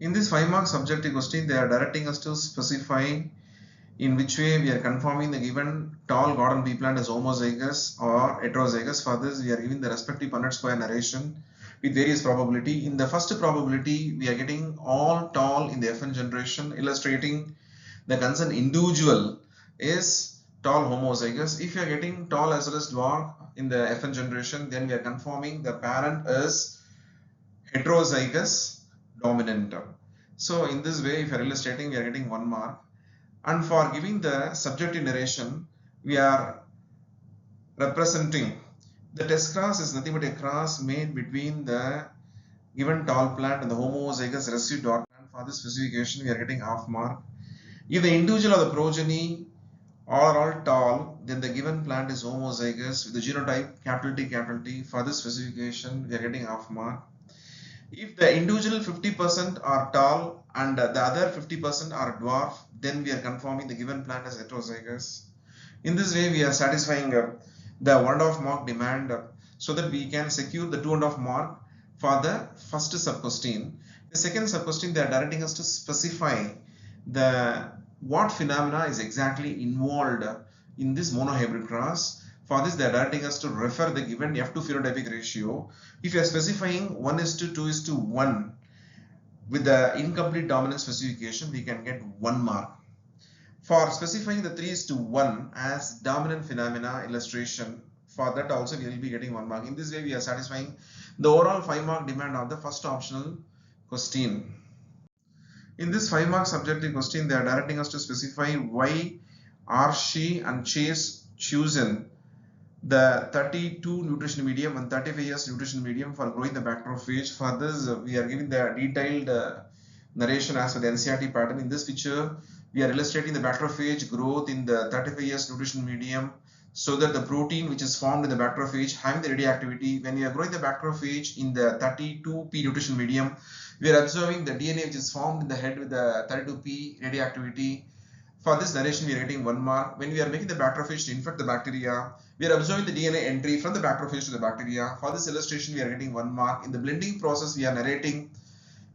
In this 5-mark subjective question, they are directing us to specify in which way we are confirming the given tall garden pea plant as homozygous or heterozygous. For this, we are giving the respective Punnett square narration with various probability. In the first probability, we are getting all tall in the FN generation, illustrating the concerned individual is tall homozygous. If you are getting tall as well as dwarf in the FN generation, then we are confirming the parent is heterozygous dominant. So in this way, if you are illustrating, we are getting 1 mark. And for giving the subjective narration, we are representing the test cross is nothing but a cross made between the given tall plant and the homozygous recessive dwarf plant. For this specification, we are getting half mark. If the individual of the progeny are all tall, then the given plant is homozygous with the genotype capital T. For this specification, we are getting half mark. If the individual 50% are tall and the other 50% are dwarf, then we are confirming the given plant as heterozygous. In this way, we are satisfying the 1.5 mark demand so that we can secure the 2.5 mark for the first sub-question. The second sub-question, they are directing us to specify what phenomena is exactly involved in this monohybrid cross. For this, they are directing us to refer the given F2 phenotypic ratio. If you are specifying 1:2:1 with the incomplete dominant specification, we can get 1 mark. For specifying the 3:1 as dominant phenomena illustration, for that also we will be getting 1 mark. In this way, we are satisfying the overall 5-mark demand of the first optional question. In this 5-mark subjective question, they are directing us to specify why Archie and Chase chosen the 32 nutrition medium and 35 years nutrition medium for growing the macrophage. For this, we are giving the detailed narration as per the NCERT pattern. In this picture, we are illustrating the macrophage growth in the 35 years nutrition medium, so that the protein which is formed in the macrophage having the radioactivity, when we are growing the macrophage in the 32P nutrition medium, we are observing the DNA which is formed in the head with the 32P radioactivity. For this narration, we are getting 1 mark. When we are making the macrophage to infect the bacteria, we are observing the DNA entry from the macrophage to the bacteria. For this illustration, we are getting 1 mark. In the blending process, we are narrating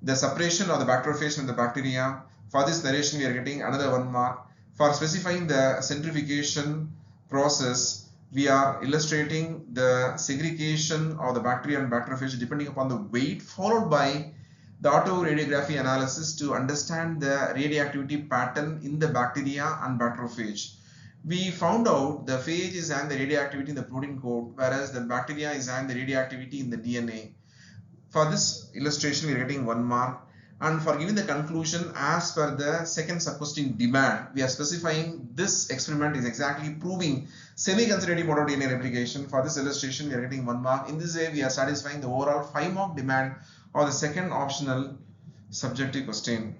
the separation of the macrophage from the bacteria. For this narration, we are getting another 1 mark. For specifying the centrifugation process, we are illustrating the segregation of the bacteria and macrophage depending upon the weight, followed by the autoradiography analysis to understand the radioactivity pattern in the bacteria and macrophage. We found out the phage is having the radioactivity in the protein coat, whereas the bacteria is having the radioactivity in the DNA. For this illustration, we are getting 1 mark. And for giving the conclusion as per the second sub-question demand, we are specifying this experiment is exactly proving semi-conservative mode of DNA replication. For this illustration, we are getting 1 mark. In this way, we are satisfying the overall 5-mark demand or the second optional subjective question.